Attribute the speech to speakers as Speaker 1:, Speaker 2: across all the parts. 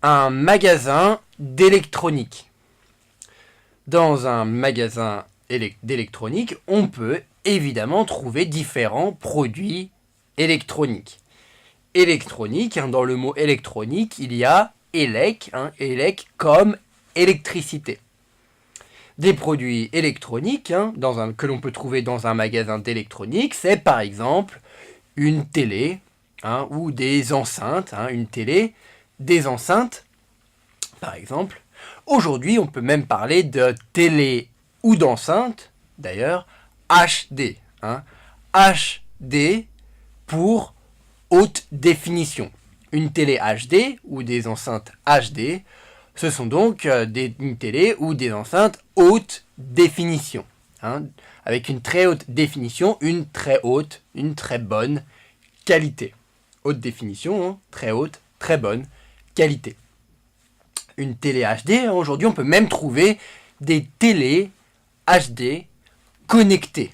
Speaker 1: un magasin d'électronique. Dans un magasin d'électronique, on peut évidemment trouver différents produits électroniques. Électronique, dans le mot électronique, il y a élec, élec comme électricité. Des produits électroniques que l'on peut trouver dans un magasin d'électronique, c'est par exemple une télé ou des enceintes, une télé, des enceintes, par exemple. Aujourd'hui, on peut même parler de télé ou d'enceinte, d'ailleurs, HD. HD pour haute définition. Une télé HD ou des enceintes HD, ce sont donc une télé ou des enceintes haute définition. Avec une très haute définition, une très bonne qualité. Haute définition, très haute, très bonne qualité. Une télé HD, aujourd'hui on peut même trouver des télés HD connectées.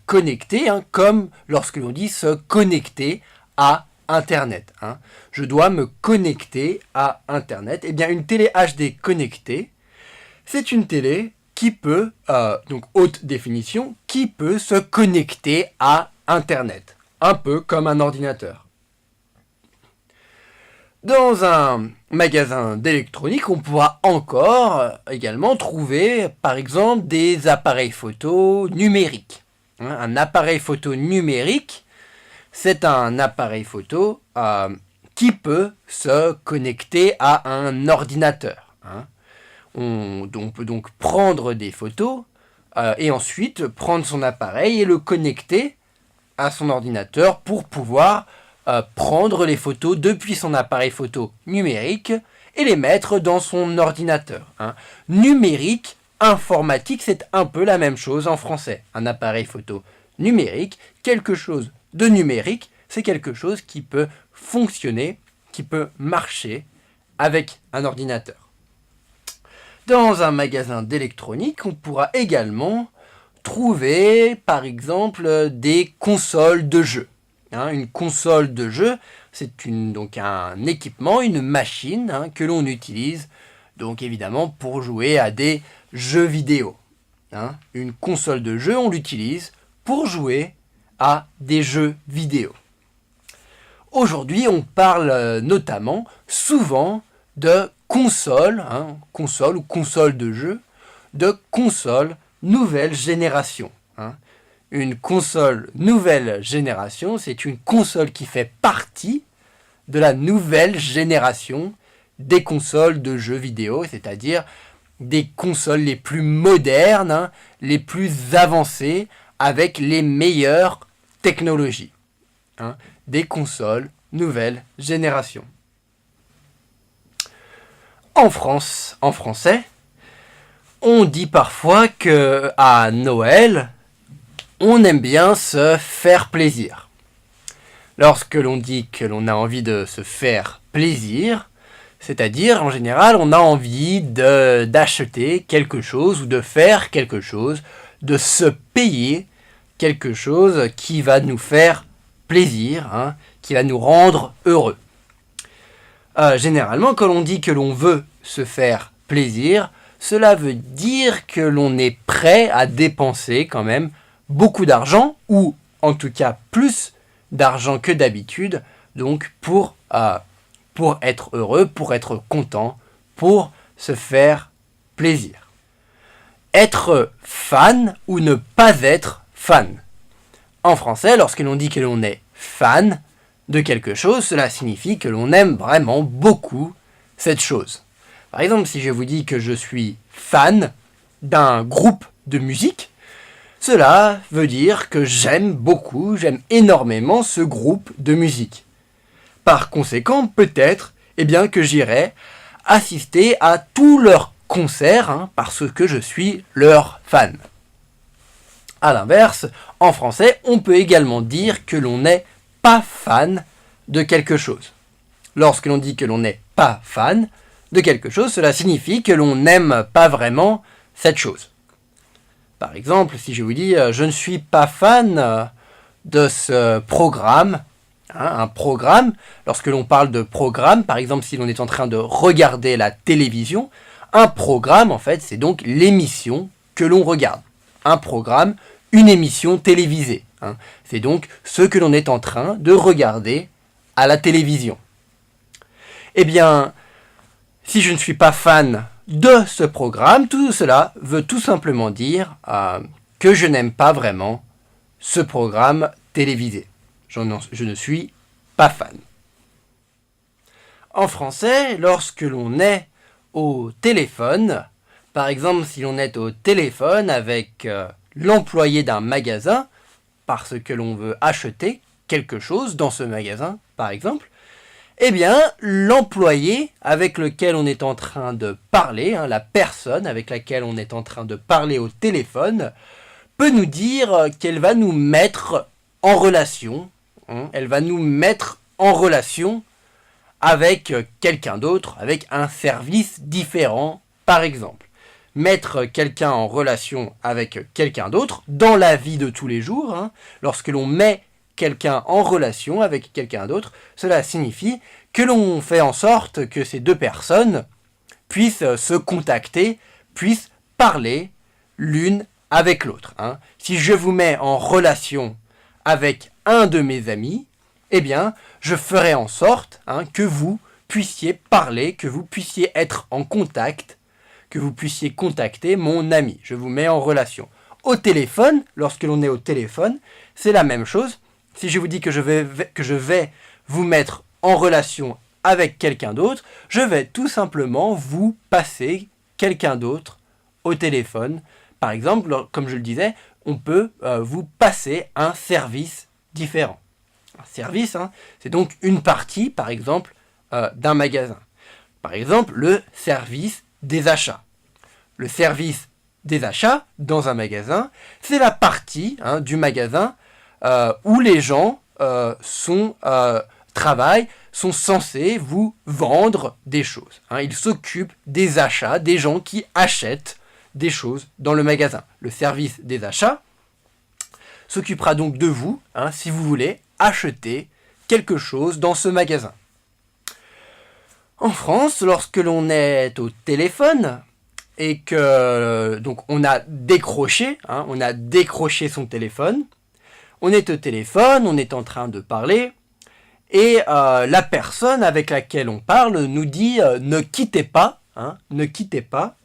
Speaker 1: Connectées, comme lorsque l'on dit se connecter à Internet. Je dois me connecter à Internet. Eh bien, une télé HD connectée, c'est une télé qui peut, donc haute définition, qui peut se connecter à Internet. Un peu comme un ordinateur. Dans un magasin d'électronique, on pourra encore également trouver, par exemple, des appareils photo numériques. Un appareil photo numérique, c'est un appareil photo qui peut se connecter à un ordinateur. On peut donc prendre des photos et ensuite prendre son appareil et le connecter à son ordinateur pour pouvoir prendre les photos depuis son appareil photo numérique et les mettre dans son ordinateur. Numérique, informatique, c'est un peu la même chose en français. Un appareil photo numérique, quelque chose de numérique, c'est quelque chose qui peut fonctionner, qui peut marcher avec un ordinateur. Dans un magasin d'électronique, on pourra également trouver, par exemple, des consoles de jeux. Une console de jeu, c'est donc un équipement, une machine que l'on utilise donc évidemment pour jouer à des jeux vidéo. Une console de jeu, on l'utilise pour jouer à des jeux vidéo. Aujourd'hui, on parle notamment souvent de console, console ou console de jeu, de console nouvelle génération. Une console nouvelle génération, c'est une console qui fait partie de la nouvelle génération des consoles de jeux vidéo, c'est-à-dire des consoles les plus modernes, les plus avancées, avec les meilleures technologies. Des consoles nouvelle génération. En France, en français, on dit parfois que à Noël, on aime bien se faire plaisir. Lorsque l'on dit que l'on a envie de se faire plaisir, c'est-à-dire en général on a envie d'acheter quelque chose ou de faire quelque chose, de se payer quelque chose qui va nous faire plaisir, qui va nous rendre heureux. Généralement, quand on dit que l'on veut se faire plaisir, cela veut dire que l'on est prêt à dépenser quand même beaucoup d'argent, ou en tout cas plus d'argent que d'habitude, donc pour être heureux, pour être content, pour se faire plaisir. Être fan ou ne pas être fan. En français, lorsque l'on dit que l'on est fan de quelque chose, cela signifie que l'on aime vraiment beaucoup cette chose. Par exemple, si je vous dis que je suis fan d'un groupe de musique, cela veut dire que j'aime énormément ce groupe de musique. Par conséquent, peut-être que j'irai assister à tous leurs concerts parce que je suis leur fan. A l'inverse, en français, on peut également dire que l'on n'est pas fan de quelque chose. Lorsque l'on dit que l'on n'est pas fan de quelque chose, cela signifie que l'on n'aime pas vraiment cette chose. Par exemple, si je vous dis « je ne suis pas fan de ce programme Un programme, lorsque l'on parle de programme, par exemple si l'on est en train de regarder la télévision, un programme en fait c'est donc l'émission que l'on regarde. Un programme, une émission télévisée. C'est donc ce que l'on est en train de regarder à la télévision. Eh bien, si je ne suis pas fan de ce programme, tout cela veut tout simplement dire que je n'aime pas vraiment ce programme télévisé. Je ne suis pas fan. En français, lorsque l'on est au téléphone, par exemple si l'on est au téléphone avec l'employé d'un magasin, parce que l'on veut acheter quelque chose dans ce magasin, par exemple, eh bien, l'employé avec lequel on est en train de parler, la personne avec laquelle on est en train de parler au téléphone, peut nous dire qu'elle va nous mettre en relation. Elle va nous mettre en relation avec quelqu'un d'autre, avec un service différent, par exemple. Mettre quelqu'un en relation avec quelqu'un d'autre dans la vie de tous les jours, lorsque l'on met quelqu'un en relation avec quelqu'un d'autre, cela signifie que l'on fait en sorte que ces deux personnes puissent se contacter, puissent parler l'une avec l'autre. Si je vous mets en relation avec un de mes amis, eh bien, je ferai en sorte que vous puissiez parler, que vous puissiez être en contact, que vous puissiez contacter mon ami. Je vous mets en relation. Au téléphone, lorsque l'on est au téléphone, c'est la même chose. Si je vous dis que je vais vous mettre en relation avec quelqu'un d'autre, je vais tout simplement vous passer quelqu'un d'autre au téléphone. Par exemple, comme je le disais, on peut vous passer un service différent. Un service, c'est donc une partie, par exemple, d'un magasin. Par exemple, le service des achats. Le service des achats dans un magasin, c'est la partie du magasin où les gens travaillent, sont censés vous vendre des choses. Ils s'occupent des achats, des gens qui achètent des choses dans le magasin. Le service des achats s'occupera donc de vous, si vous voulez acheter quelque chose dans ce magasin. En France, lorsque l'on est au téléphone et que donc on a décroché son téléphone, on est au téléphone, on est en train de parler et la personne avec laquelle on parle nous dit ne quittez pas, ne quittez pas.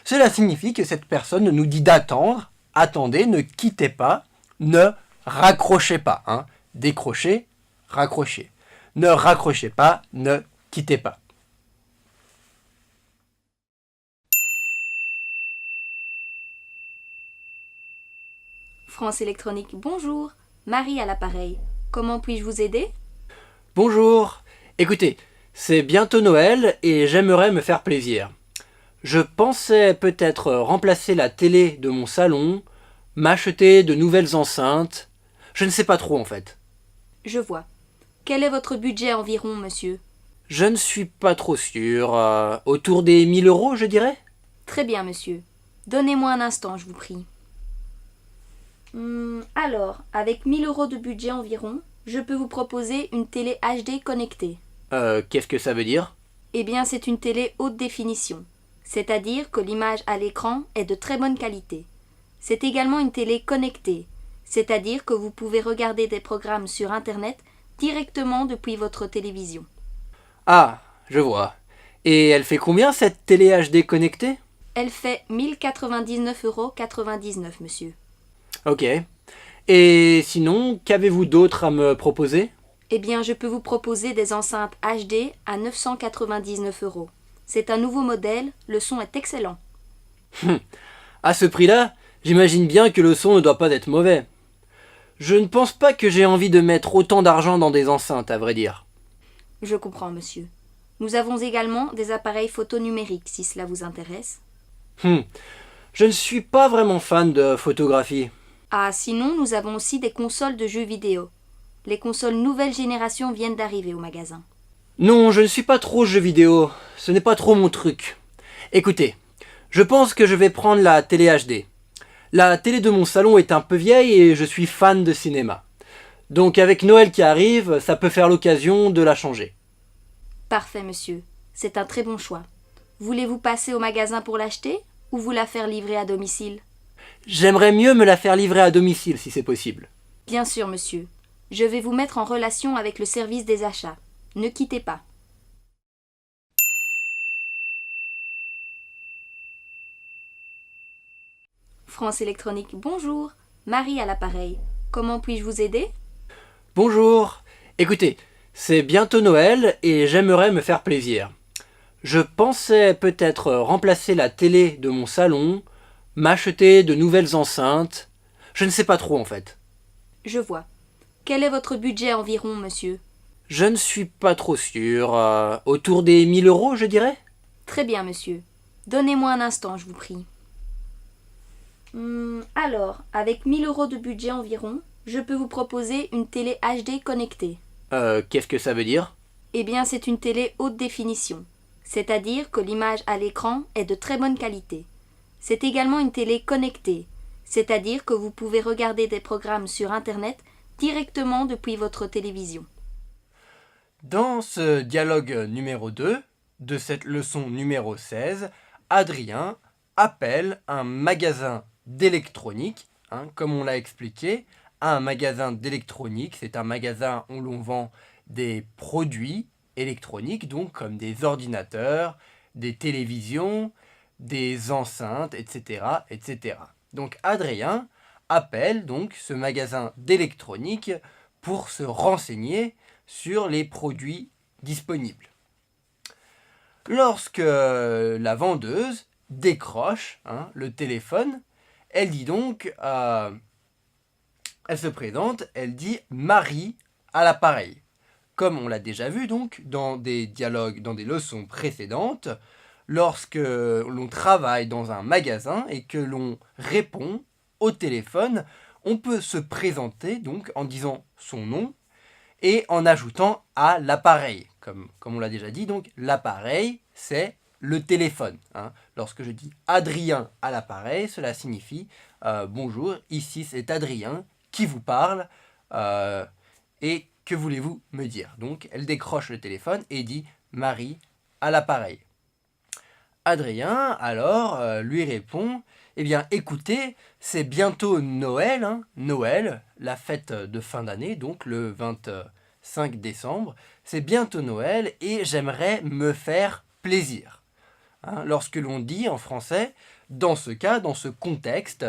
Speaker 1: Cela signifie que cette personne nous dit d'attendre, attendez, ne quittez pas, ne raccrochez pas. Décrochez, raccrochez. Ne raccrochez pas, ne quittez pas.
Speaker 2: France électronique, bonjour. Marie à l'appareil. Comment puis-je vous aider?
Speaker 1: Bonjour. Écoutez, c'est bientôt Noël et j'aimerais me faire plaisir. Je pensais peut-être remplacer la télé de mon salon, m'acheter de nouvelles enceintes. Je ne sais pas trop en fait.
Speaker 2: Je vois. Quel est votre budget environ, monsieur?
Speaker 1: Je ne suis pas trop sûr. Autour des 1000 euros, je dirais.
Speaker 2: Très bien, monsieur. Donnez-moi un instant, je vous prie. Alors, avec 1000 euros de budget environ, je peux vous proposer une télé HD connectée.
Speaker 1: Qu'est-ce que ça veut dire?
Speaker 2: Eh bien, c'est une télé haute définition. C'est-à-dire que l'image à l'écran est de très bonne qualité. C'est également une télé connectée. C'est-à-dire que vous pouvez regarder des programmes sur Internet directement depuis votre télévision.
Speaker 1: Ah, je vois. Et elle fait combien cette télé HD connectée?
Speaker 2: Elle fait 1099,99 €, monsieur.
Speaker 1: Ok. Et sinon, qu'avez-vous d'autre à me proposer?
Speaker 2: Eh bien, je peux vous proposer des enceintes HD à 999 €. C'est un nouveau modèle, le son est excellent.
Speaker 1: À ce prix-là, j'imagine bien que le son ne doit pas être mauvais. Je ne pense pas que j'ai envie de mettre autant d'argent dans des enceintes, à vrai dire.
Speaker 2: Je comprends, monsieur. Nous avons également des appareils photo numériques, si cela vous intéresse.
Speaker 1: Je ne suis pas vraiment fan de photographie.
Speaker 2: Ah, sinon, nous avons aussi des consoles de jeux vidéo. Les consoles nouvelle génération viennent d'arriver au magasin.
Speaker 1: Non, je ne suis pas trop jeux vidéo. Ce n'est pas trop mon truc. Écoutez, je pense que je vais prendre la télé HD. La télé de mon salon est un peu vieille et je suis fan de cinéma. Donc avec Noël qui arrive, ça peut faire l'occasion de la changer.
Speaker 2: Parfait, monsieur. C'est un très bon choix. Voulez-vous passer au magasin pour l'acheter ou vous la faire livrer à domicile?
Speaker 1: J'aimerais mieux me la faire livrer à domicile si c'est possible.
Speaker 2: Bien sûr, monsieur. Je vais vous mettre en relation avec le service des achats. Ne quittez pas. France électronique, bonjour. Marie à l'appareil. Comment puis-je vous aider?
Speaker 1: Bonjour. Écoutez, c'est bientôt Noël et j'aimerais me faire plaisir. Je pensais peut-être remplacer la télé de mon salon, m'acheter de nouvelles enceintes. Je ne sais pas trop en fait.
Speaker 2: Je vois. Quel est votre budget environ, monsieur?
Speaker 1: Je ne suis pas trop sûr. Autour des 1 000 € je dirais.
Speaker 2: Très bien, monsieur. Donnez-moi un instant, je vous prie. Alors, avec 1 000 € de budget environ, je peux vous proposer une télé HD connectée.
Speaker 1: Qu'est-ce que ça veut dire?
Speaker 2: Eh bien, c'est une télé haute définition, c'est-à-dire que l'image à l'écran est de très bonne qualité. C'est également une télé connectée, c'est-à-dire que vous pouvez regarder des programmes sur Internet directement depuis votre télévision.
Speaker 1: Dans ce dialogue numéro 2 de cette leçon numéro 16, Adrien appelle un magasin d'électronique, comme on l'a expliqué. Un magasin d'électronique, c'est un magasin où l'on vend des produits électroniques, donc comme des ordinateurs, des télévisions, des enceintes, etc., etc. Donc Adrien appelle donc ce magasin d'électronique pour se renseigner sur les produits disponibles. Lorsque la vendeuse décroche le téléphone, elle dit donc, elle se présente, elle dit Marie à l'appareil. Comme on l'a déjà vu donc dans des dialogues, dans des leçons précédentes, lorsque l'on travaille dans un magasin et que l'on répond au téléphone, on peut se présenter donc en disant son nom et en ajoutant à l'appareil. Comme on l'a déjà dit, donc l'appareil, c'est le téléphone. Lorsque je dis Adrien à l'appareil, cela signifie bonjour, ici c'est Adrien qui vous parle et que voulez-vous me dire? Donc elle décroche le téléphone et dit Marie à l'appareil. Adrien alors lui répond eh bien écoutez, c'est bientôt Noël, Noël, la fête de fin d'année, donc le 25 décembre, c'est bientôt Noël et j'aimerais me faire plaisir. Lorsque l'on dit en français, dans ce cas, dans ce contexte,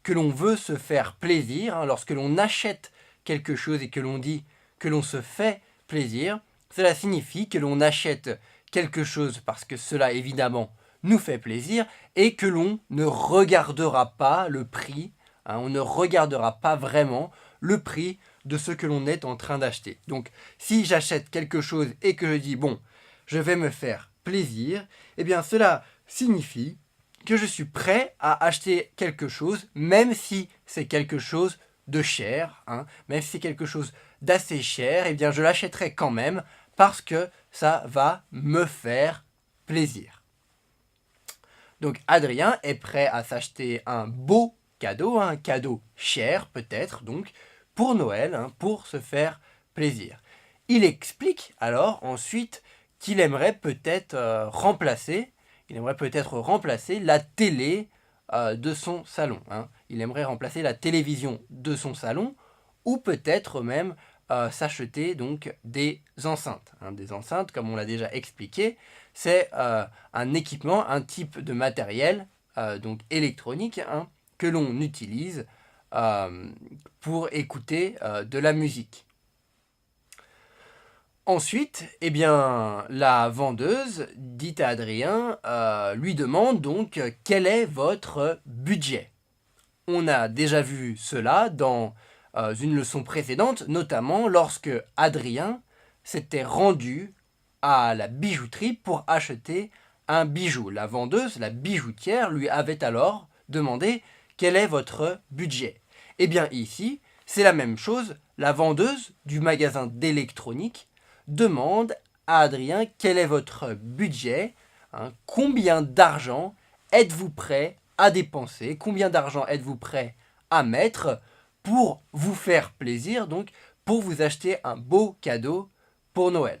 Speaker 1: que l'on veut se faire plaisir, lorsque l'on achète quelque chose et que l'on dit que l'on se fait plaisir, cela signifie que l'on achète quelque chose parce que cela évidemment nous fait plaisir et que l'on ne regardera pas le prix, on ne regardera pas vraiment le prix de ce que l'on est en train d'acheter. Donc si j'achète quelque chose et que je dis bon, je vais me faire plaisir, eh bien cela signifie que je suis prêt à acheter quelque chose, même si c'est quelque chose de cher, même si c'est quelque chose d'assez cher, eh bien je l'achèterai quand même parce que ça va me faire plaisir. Donc Adrien est prêt à s'acheter un beau cadeau, un cadeau cher peut-être, donc pour Noël, pour se faire plaisir. Il explique alors ensuite qu'il aimerait peut-être remplacer la télé de son salon. Il aimerait remplacer la télévision de son salon ou peut-être même s'acheter donc des enceintes. Des enceintes, comme on l'a déjà expliqué, c'est un équipement, un type de matériel donc électronique que l'on utilise pour écouter de la musique. Ensuite, eh bien, la vendeuse dit à Adrien, lui demande donc quel est votre budget. On a déjà vu cela dans une leçon précédente, notamment lorsque Adrien s'était rendu à la bijouterie pour acheter un bijou. La vendeuse, la bijoutière, lui avait alors demandé quel est votre budget. Eh bien ici, c'est la même chose, la vendeuse du magasin d'électronique demande à Adrien quel est votre budget, combien d'argent êtes-vous prêt à dépenser, combien d'argent êtes-vous prêt à mettre pour vous faire plaisir, donc pour vous acheter un beau cadeau pour Noël.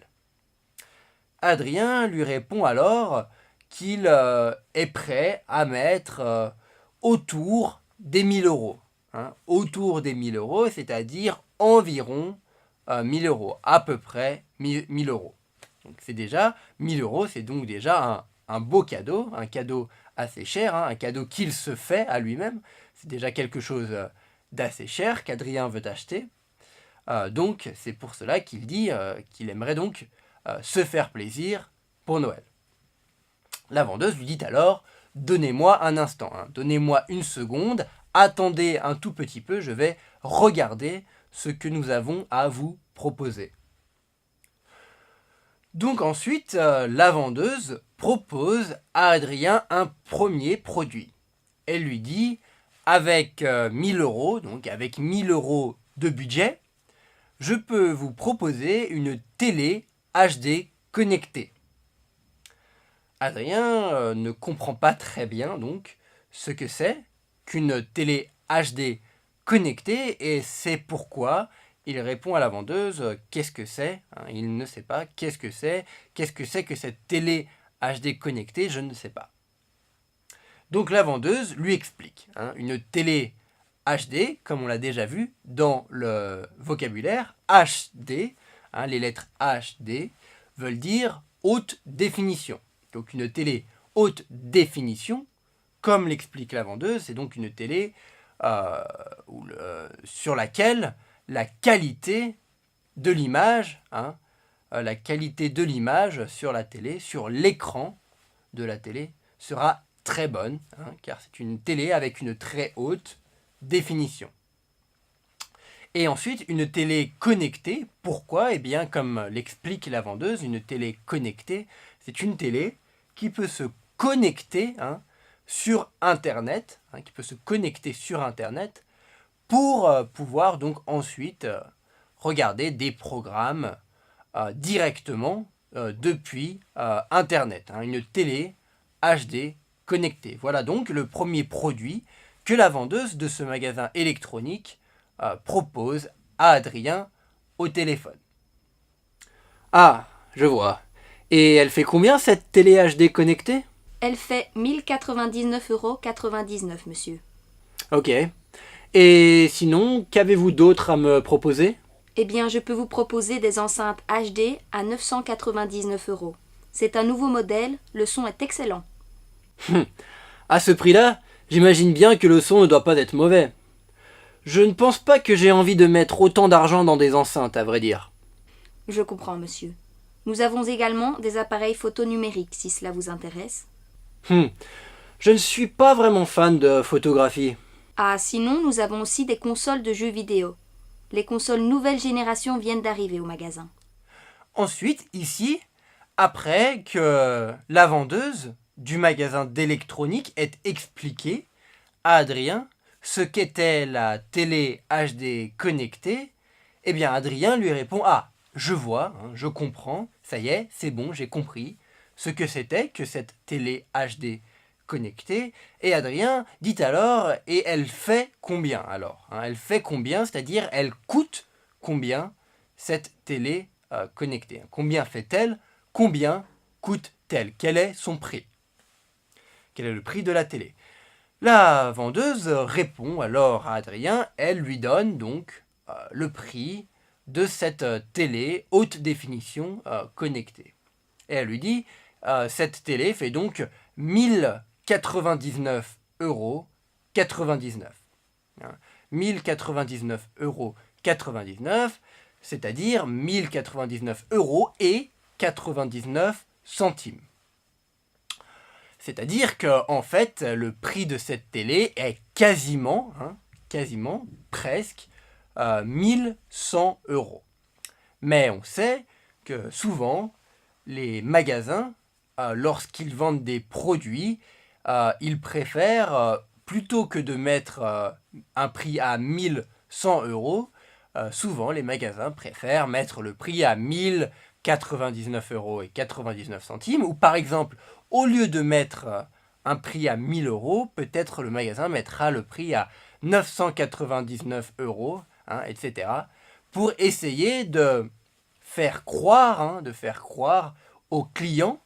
Speaker 1: Adrien lui répond alors qu'il est prêt à mettre autour des 1000 euros. Autour des 1000 euros, c'est-à-dire environ 1000 euros, à peu près 1000 euros. Donc c'est déjà 1000 euros, c'est donc déjà un beau cadeau, un cadeau assez cher, un cadeau qu'il se fait à lui-même. C'est déjà quelque chose d'assez cher qu'Adrien veut acheter. Donc c'est pour cela qu'il dit qu'il aimerait donc se faire plaisir pour Noël. La vendeuse lui dit alors « Donnez-moi un instant, donnez-moi une seconde, attendez un tout petit peu, je vais regarder ce que nous avons à vous proposer. » Donc ensuite, la vendeuse propose à Adrien un premier produit. Elle lui dit « Avec 1000 euros, donc avec 1000 euros de budget, je peux vous proposer une télé HD connectée. » Adrien ne comprend pas très bien donc ce que c'est qu'une télé HD connectée et c'est pourquoi il répond à la vendeuse qu'est-ce que c'est. Il ne sait pas qu'est-ce que c'est que cette télé HD connectée, je ne sais pas. Donc la vendeuse lui explique. Une télé HD, comme on l'a déjà vu dans le vocabulaire, HD, les lettres HD veulent dire haute définition. Donc une télé haute définition, comme l'explique la vendeuse, c'est donc une télé sur laquelle la qualité de l'image, la qualité de l'image sur la télé, sur l'écran de la télé, sera très bonne, car c'est une télé avec une très haute définition. Et ensuite, une télé connectée, pourquoi ? Eh bien, comme l'explique la vendeuse, une télé connectée, c'est une télé qui peut se connecter sur Internet, qui peut se connecter sur Internet pour pouvoir donc ensuite regarder des programmes directement depuis Internet. Une télé HD connectée. Voilà donc le premier produit que la vendeuse de ce magasin électronique propose à Adrien au téléphone. Ah, je vois. Et elle fait combien cette télé HD connectée ?
Speaker 2: Elle fait 1099,99 €, monsieur.
Speaker 1: Ok. Et sinon, qu'avez-vous d'autre à me proposer ?
Speaker 2: Eh bien, je peux vous proposer des enceintes HD à 999 €. C'est un nouveau modèle, le son est excellent.
Speaker 1: À ce prix-là, j'imagine bien que le son ne doit pas être mauvais. Je ne pense pas que j'ai envie de mettre autant d'argent dans des enceintes, à vrai dire.
Speaker 2: Je comprends, monsieur. Nous avons également des appareils photo numériques, si cela vous intéresse.
Speaker 1: Je ne suis pas vraiment fan de photographie.
Speaker 2: Ah, sinon, nous avons aussi des consoles de jeux vidéo. Les consoles nouvelle génération viennent d'arriver au magasin.
Speaker 1: Ensuite, ici, après que la vendeuse du magasin d'électronique ait expliqué à Adrien ce qu'était la télé HD connectée, eh bien Adrien lui répond « Ah, je vois, je comprends, ça y est, c'est bon, j'ai compris ce que c'était que cette télé HD connectée. » Et Adrien dit alors « Et elle fait combien alors ?» Elle fait combien, c'est-à-dire elle coûte combien cette télé connectée ? Combien fait-elle ? Combien coûte-t-elle ? Quel est son prix ? Quel est le prix de la télé ? La vendeuse répond alors à Adrien, elle lui donne donc le prix de cette télé haute définition connectée. Et elle lui dit, cette télé fait donc 1099,99 €. 1099,99 €, c'est-à-dire 1099 € et 99 centimes. C'est-à-dire que en fait, le prix de cette télé est quasiment, presque 1100 €. Mais on sait que souvent, les magasins, lorsqu'ils vendent des produits, ils préfèrent, plutôt que de mettre un prix à 1100 €, souvent les magasins préfèrent mettre le prix à 1099 € et 99 centimes, ou par exemple, au lieu de mettre un prix à 1000 €, peut-être le magasin mettra le prix à 999 €, etc., pour essayer de faire croire au client,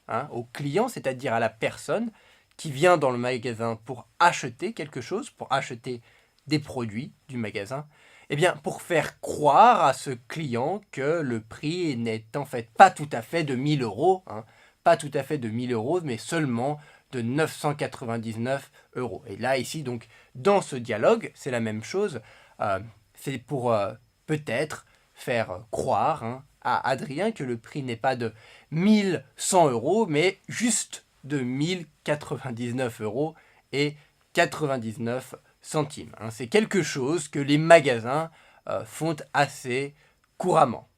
Speaker 1: c'est-à-dire à la personne qui vient dans le magasin pour acheter quelque chose, pour acheter des produits du magasin, eh bien, pour faire croire à ce client que le prix n'est en fait pas tout à fait de 1000 euros, pas tout à fait de 1000 euros, mais seulement de 999 euros. Et là, ici, donc, dans ce dialogue, c'est la même chose. C'est pour peut-être faire croire à Adrien que le prix n'est pas de 1100 euros, mais juste de 1099 euros et 99 centimes. C'est quelque chose que les magasins font assez couramment.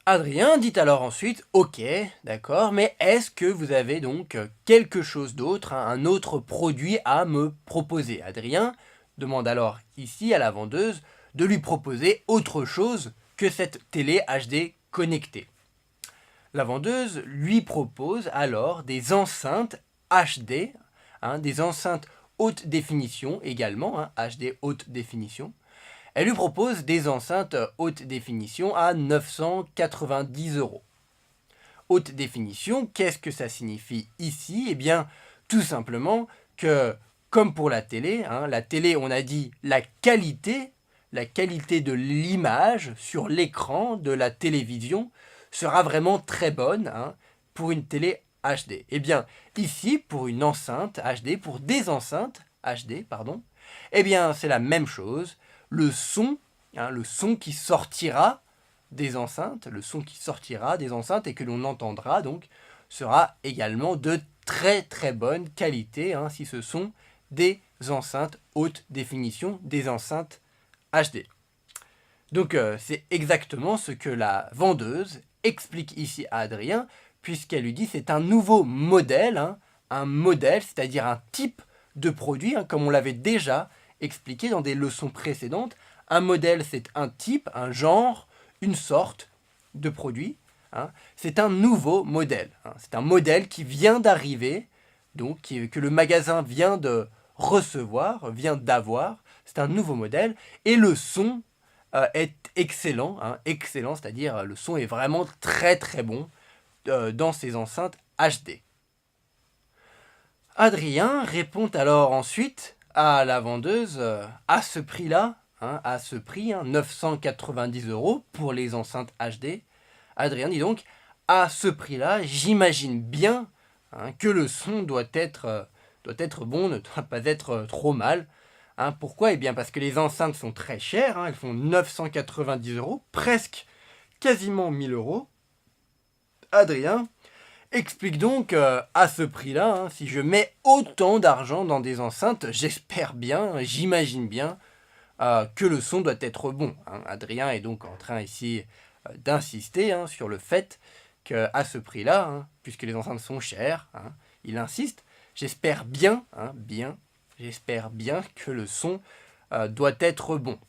Speaker 1: Adrien dit alors ensuite, ok, d'accord, mais est-ce que vous avez donc quelque chose d'autre, un autre produit à me proposer? Adrien demande alors ici à la vendeuse de lui proposer autre chose que cette télé HD connectée. La vendeuse lui propose alors des enceintes HD, des enceintes haute définition également, HD haute définition. Elle lui propose des enceintes haute définition à 990 euros. Haute définition, qu'est-ce que ça signifie ici? Eh bien, tout simplement que, comme pour la télé, on a dit la qualité de l'image sur l'écran de la télévision sera vraiment très bonne pour une télé HD. Eh bien, ici, pour une enceinte HD, pour des enceintes HD, eh bien, c'est la même chose. Le son qui sortira des enceintes, et que l'on entendra donc sera également de très très bonne qualité si ce sont des enceintes haute définition, des enceintes HD. Donc c'est exactement ce que la vendeuse explique ici à Adrien, puisqu'elle lui dit c'est un nouveau modèle, un modèle, c'est-à-dire un type de produit, comme on l'avait déjà expliqué dans des leçons précédentes. Un modèle, c'est un type, un genre, une sorte de produit. C'est un nouveau modèle. C'est un modèle qui vient d'arriver, donc que le magasin vient de recevoir, vient d'avoir. C'est un nouveau modèle. Et le son est excellent, excellent, c'est-à-dire le son est vraiment très très bon dans ces enceintes HD. Adrien répond alors ensuite à la vendeuse à ce prix-là, à ce prix, 990 euros pour les enceintes HD. Adrien dit donc, à ce prix-là, j'imagine bien que le son doit être bon, ne doit pas être trop mal. Pourquoi? Eh bien parce que les enceintes sont très chères, elles font 990 euros, presque quasiment 1000 euros. Adrien explique donc à ce prix-là, si je mets autant d'argent dans des enceintes, j'espère bien, j'imagine bien que le son doit être bon. Adrien est donc en train ici d'insister sur le fait qu'à ce prix-là, puisque les enceintes sont chères, il insiste, j'espère bien, j'espère bien que le son doit être bon.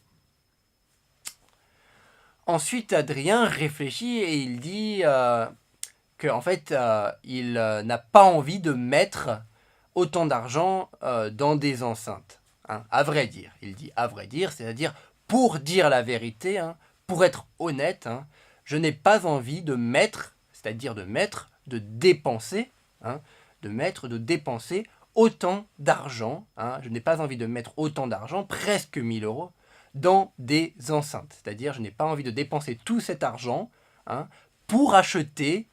Speaker 1: Ensuite, Adrien réfléchit et il dit qu'en fait, il n'a pas envie de mettre autant d'argent dans des enceintes. À vrai dire, il dit à vrai dire, c'est-à-dire pour dire la vérité, pour être honnête, je n'ai pas envie de mettre, c'est-à-dire de dépenser autant d'argent, je n'ai pas envie de mettre autant d'argent, presque 1000 euros, dans des enceintes. C'est-à-dire je n'ai pas envie de dépenser tout cet argent pour acheter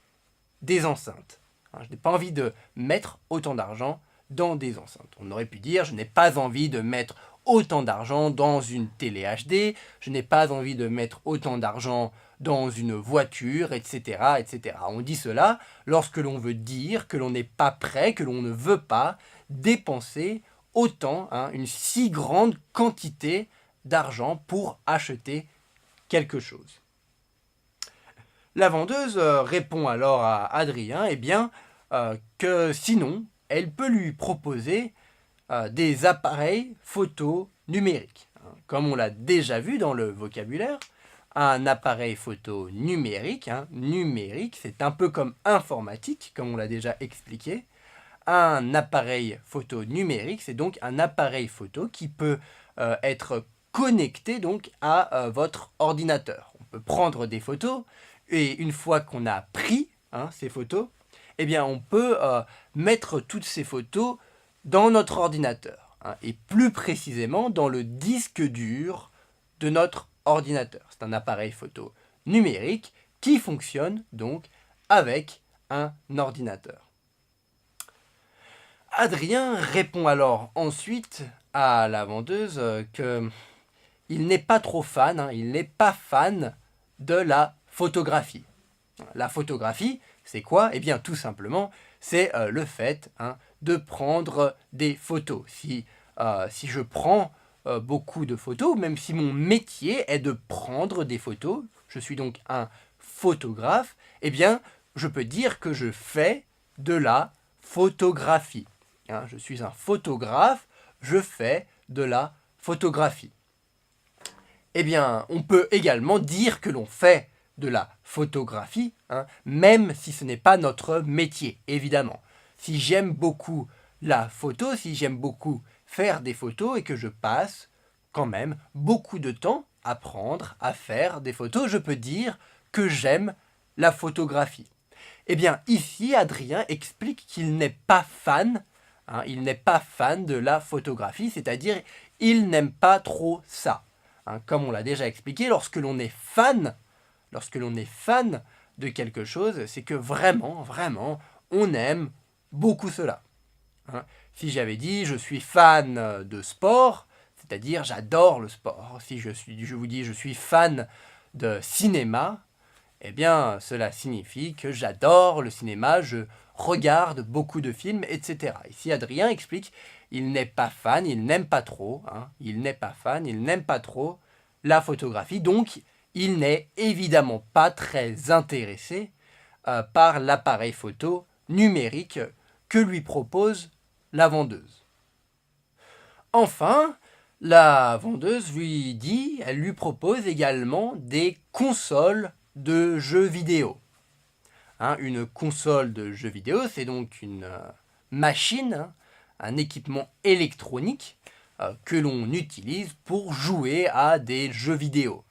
Speaker 1: des enceintes. Je n'ai pas envie de mettre autant d'argent dans des enceintes. On aurait pu dire, je n'ai pas envie de mettre autant d'argent dans une télé HD, je n'ai pas envie de mettre autant d'argent dans une voiture, etc., etc. On dit cela lorsque l'on veut dire que l'on n'est pas prêt, que l'on ne veut pas dépenser autant, une si grande quantité d'argent pour acheter quelque chose. La vendeuse répond alors à Adrien que sinon, elle peut lui proposer des appareils photo numériques. Comme on l'a déjà vu dans le vocabulaire, un appareil photo numérique, numérique, c'est un peu comme informatique, comme on l'a déjà expliqué. Un appareil photo numérique, c'est donc un appareil photo qui peut être connecté donc à votre ordinateur. On peut prendre des photos et une fois qu'on a pris ces photos, eh bien on peut mettre toutes ces photos dans notre ordinateur et plus précisément dans le disque dur de notre ordinateur. C'est un appareil photo numérique qui fonctionne donc avec un ordinateur. Adrien répond alors ensuite à la vendeuse qu'il n'est pas trop fan, il n'est pas fan de la photographie. La photographie, c'est quoi? Eh bien tout simplement, c'est le fait de prendre des photos. Si je prends beaucoup de photos, même si mon métier est de prendre des photos, je suis donc un photographe, eh bien je peux dire que je fais de la photographie. Je suis un photographe, je fais de la photographie. Eh bien, on peut également dire que l'on fait de la photographie, même si ce n'est pas notre métier, évidemment. Si j'aime beaucoup la photo, si j'aime beaucoup faire des photos et que je passe quand même beaucoup de temps à apprendre à faire des photos, je peux dire que j'aime la photographie. Eh bien, ici, Adrien explique qu'il n'est pas fan, il n'est pas fan de la photographie, c'est-à-dire il n'aime pas trop ça. Comme on l'a déjà expliqué, lorsque l'on est fan de quelque chose, c'est que vraiment, on aime beaucoup cela. Si j'avais dit je suis fan de sport, c'est-à-dire j'adore le sport. Si je vous dis je suis fan de cinéma, eh bien cela signifie que j'adore le cinéma, je regarde beaucoup de films, etc. Ici Adrien explique il n'est pas fan, il n'aime pas trop, la photographie, donc il n'est évidemment pas très intéressé par l'appareil photo numérique que lui propose la vendeuse. Enfin, la vendeuse elle lui propose également des consoles de jeux vidéo. Une console de jeux vidéo, c'est donc une machine, un équipement électronique que l'on utilise pour jouer à des jeux vidéo.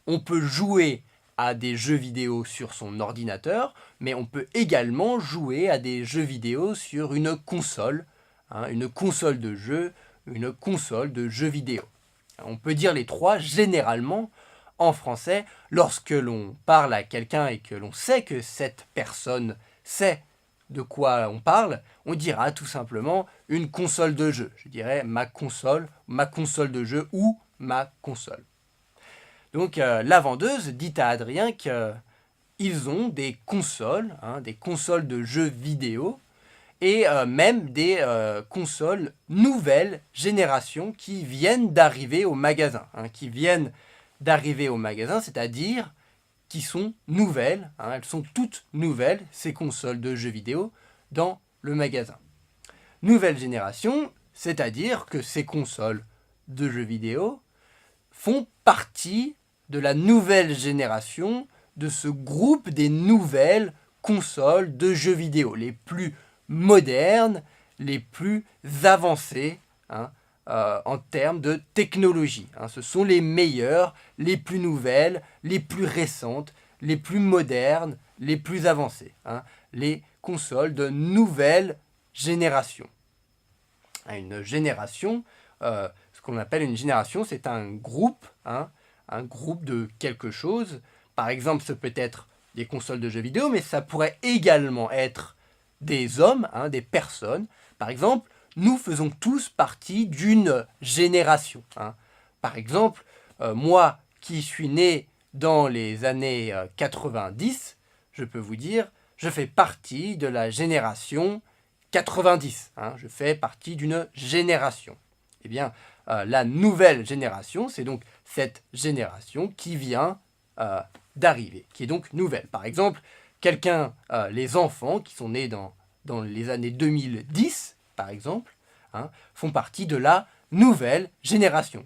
Speaker 1: On peut jouer à des jeux vidéo sur son ordinateur, mais on peut également jouer à des jeux vidéo sur une console de jeu, une console de jeux vidéo. On peut dire les trois généralement en français lorsque l'on parle à quelqu'un et que l'on sait que cette personne sait de quoi on parle, on dira tout simplement une console de jeu. Je dirais ma console de jeu ou ma console. Donc la vendeuse dit à Adrien qu'ils ont des consoles de jeux vidéo et même des consoles nouvelle génération qui viennent d'arriver au magasin. C'est-à-dire qui sont nouvelles, elles sont toutes nouvelles, ces consoles de jeux vidéo, dans le magasin. Nouvelle génération, c'est-à-dire que ces consoles de jeux vidéo font partie de la nouvelle génération de ce groupe des nouvelles consoles de jeux vidéo, les plus modernes, les plus avancées en termes de technologie. Ce sont les meilleures, les plus nouvelles, les plus récentes, les plus modernes, les plus avancées. Les consoles de nouvelle génération. Une génération, ce qu'on appelle une génération, c'est un groupe de quelque chose. Par exemple, ce peut être des consoles de jeux vidéo, mais ça pourrait également être des hommes, des personnes. Par exemple, nous faisons tous partie d'une génération. Par exemple, moi qui suis né dans les années 90, je peux vous dire, je fais partie de la génération 90. Je fais partie d'une génération. Eh bien, la nouvelle génération, c'est donc cette génération qui vient d'arriver, qui est donc nouvelle. Par exemple, les enfants qui sont nés dans les années 2010, par exemple, font partie de la nouvelle génération.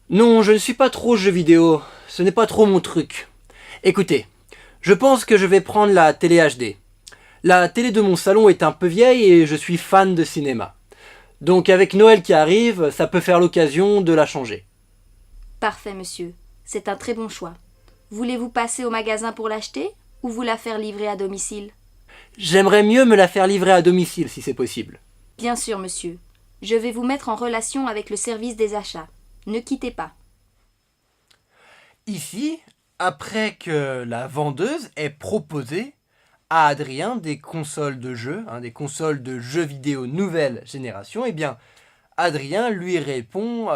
Speaker 1: Non, je ne suis pas trop jeux vidéo, ce n'est pas trop mon truc. Écoutez, je pense que je vais prendre la télé HD. La télé de mon salon est un peu vieille et je suis fan de cinéma. Donc avec Noël qui arrive, ça peut faire l'occasion de la changer.
Speaker 2: Parfait, monsieur. C'est un très bon choix. Voulez-vous passer au magasin pour l'acheter ou vous la faire livrer à domicile?
Speaker 1: J'aimerais mieux me la faire livrer à domicile si c'est possible.
Speaker 2: Bien sûr, monsieur. Je vais vous mettre en relation avec le service des achats. Ne quittez pas.
Speaker 1: Ici, après que la vendeuse ait proposé à Adrien des consoles de jeux, des consoles de jeux vidéo nouvelle génération, eh bien, Adrien lui répond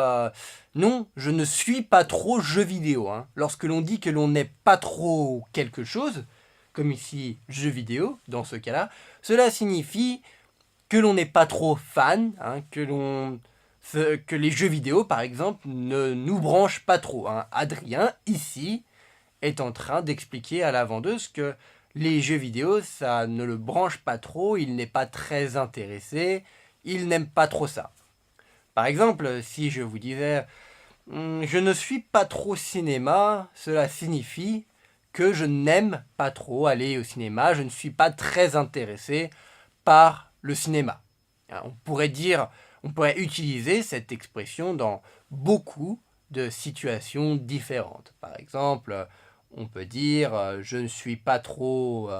Speaker 1: non, je ne suis pas trop jeu vidéo. Lorsque l'on dit que l'on n'est pas trop quelque chose, comme ici jeu vidéo, dans ce cas-là, cela signifie que l'on n'est pas trop fan, que les jeux vidéo, par exemple, ne nous branchent pas trop. Adrien, ici, est en train d'expliquer à la vendeuse que les jeux vidéo, ça ne le branche pas trop, il n'est pas très intéressé, il n'aime pas trop ça. Par exemple, si je vous disais je ne suis pas trop cinéma, cela signifie que je n'aime pas trop aller au cinéma, je ne suis pas très intéressé par le cinéma. On pourrait utiliser cette expression dans beaucoup de situations différentes. Par exemple, on peut dire je ne suis pas trop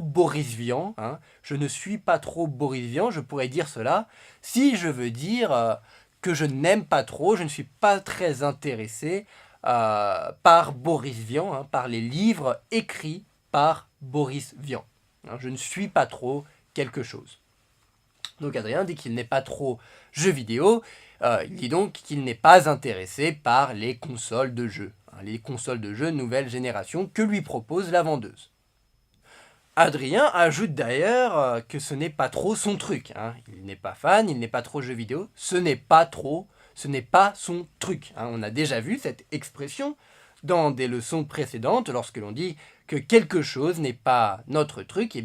Speaker 1: Boris Vian. Je ne suis pas trop Boris Vian. Je pourrais dire cela si je veux dire que je n'aime pas trop, je ne suis pas très intéressé par Boris Vian, par les livres écrits par Boris Vian. Je ne suis pas trop quelque chose. Donc Adrien dit qu'il n'est pas trop jeu vidéo, il dit donc qu'il n'est pas intéressé par les consoles de jeux, les consoles de jeux nouvelle génération que lui propose la vendeuse. Adrien ajoute d'ailleurs que ce n'est pas trop son truc. Il n'est pas fan, il n'est pas trop jeu vidéo, ce n'est pas son truc. On a déjà vu cette expression dans des leçons précédentes lorsque l'on dit que quelque chose n'est pas notre truc,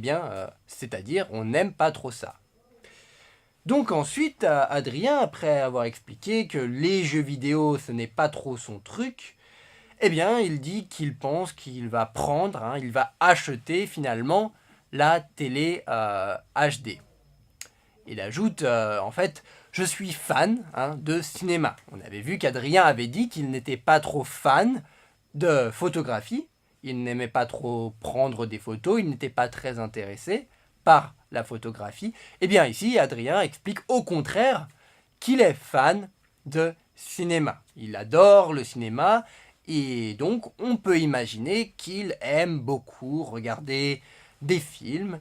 Speaker 1: c'est-à-dire on n'aime pas trop ça. Donc ensuite, Adrien, après avoir expliqué que les jeux vidéo ce n'est pas trop son truc, il dit qu'il pense qu'il va prendre, il va acheter finalement la télé HD. Il ajoute, en fait, je suis fan de cinéma. On avait vu qu'Adrien avait dit qu'il n'était pas trop fan de photographie. Il n'aimait pas trop prendre des photos, il n'était pas très intéressé par la photographie. Ici, Adrien explique au contraire qu'il est fan de cinéma. Il adore le cinéma. Et donc, on peut imaginer qu'il aime beaucoup regarder des films.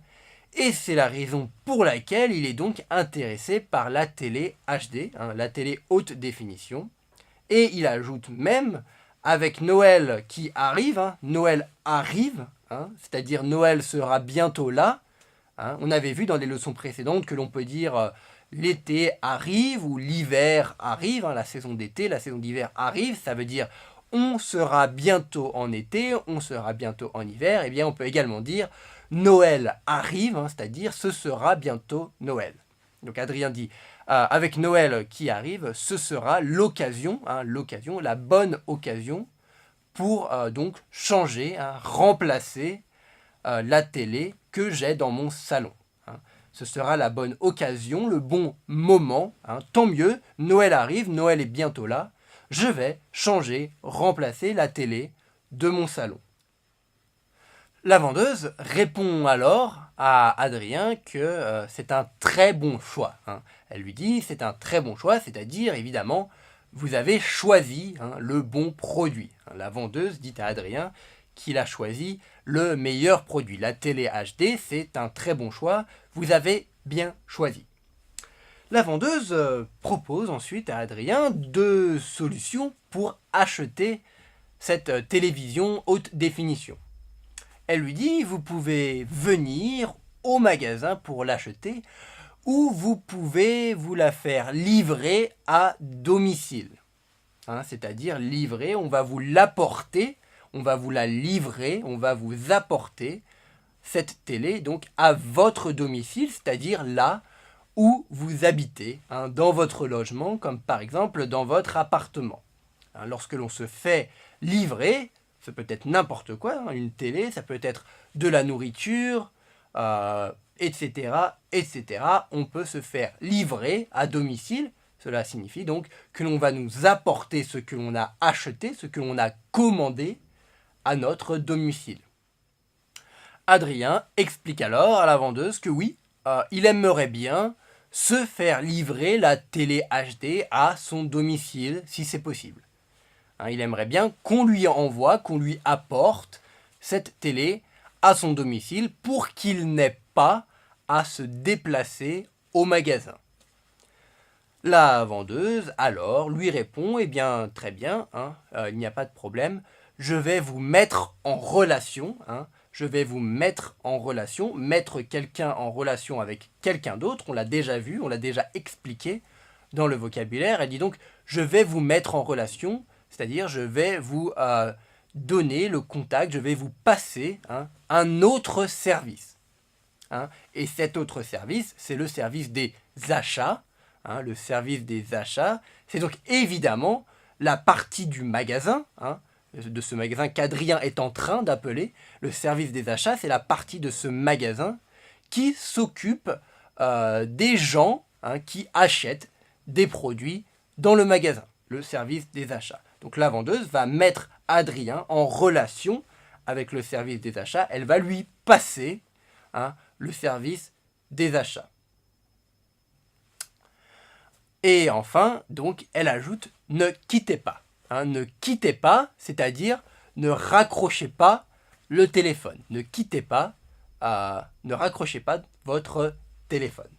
Speaker 1: Et c'est la raison pour laquelle il est donc intéressé par la télé HD, la télé haute définition. Et il ajoute même, avec Noël qui arrive, Noël arrive, c'est-à-dire Noël sera bientôt là. On avait vu dans les leçons précédentes que l'on peut dire l'été arrive ou l'hiver arrive, la saison d'été, la saison d'hiver arrive, ça veut dire on sera bientôt en été, on sera bientôt en hiver, on peut également dire Noël arrive, c'est-à-dire ce sera bientôt Noël. Donc Adrien dit, avec Noël qui arrive, ce sera l'occasion, la bonne occasion pour donc changer, remplacer la télé que j'ai dans mon salon. Ce sera la bonne occasion, le bon moment, tant mieux, Noël arrive, Noël est bientôt là. Je vais changer, remplacer la télé de mon salon. La vendeuse répond alors à Adrien que c'est un très bon choix. Elle lui dit c'est un très bon choix, c'est-à-dire évidemment vous avez choisi le bon produit. La vendeuse dit à Adrien qu'il a choisi le meilleur produit. La télé HD, c'est un très bon choix, vous avez bien choisi. La vendeuse propose ensuite à Adrien 2 solutions pour acheter cette télévision haute définition. Elle lui dit, vous pouvez venir au magasin pour l'acheter ou vous pouvez vous la faire livrer à domicile. C'est-à-dire livrer, on va vous l'apporter, on va vous la livrer, on va vous apporter cette télé donc à votre domicile, c'est-à-dire là où vous habitez, dans votre logement, comme par exemple dans votre appartement. Lorsque l'on se fait livrer, ça peut être n'importe quoi, une télé, ça peut être de la nourriture, etc., etc. On peut se faire livrer à domicile, Cela signifie donc que l'on va nous apporter ce que l'on a acheté, ce que l'on a commandé à notre domicile. Adrien explique alors à la vendeuse que oui, il aimerait bien se faire livrer la télé HD à son domicile si c'est possible. Il aimerait bien qu'on lui envoie, qu'on lui apporte cette télé à son domicile pour qu'il n'ait pas à se déplacer au magasin. La vendeuse alors lui répond, eh bien très bien, il n'y a pas de problème, je vais vous mettre en relation, mettre quelqu'un en relation avec quelqu'un d'autre, on l'a déjà vu, on l'a déjà expliqué dans le vocabulaire, elle dit donc je vais vous mettre en relation, c'est-à-dire je vais vous donner le contact, je vais vous passer un autre service. Et cet autre service, c'est le service des achats. Le service des achats, c'est donc évidemment la partie du magasin, de ce magasin qu'Adrien est en train d'appeler. Le service des achats, c'est la partie de ce magasin qui s'occupe des gens qui achètent des produits dans le magasin, le service des achats. Donc la vendeuse va mettre Adrien en relation avec le service des achats, elle va lui passer le service des achats. Et enfin, donc, elle ajoute « ne quittez pas ». Ne quittez pas, c'est-à-dire ne raccrochez pas le téléphone. Ne quittez pas, ne raccrochez pas votre téléphone.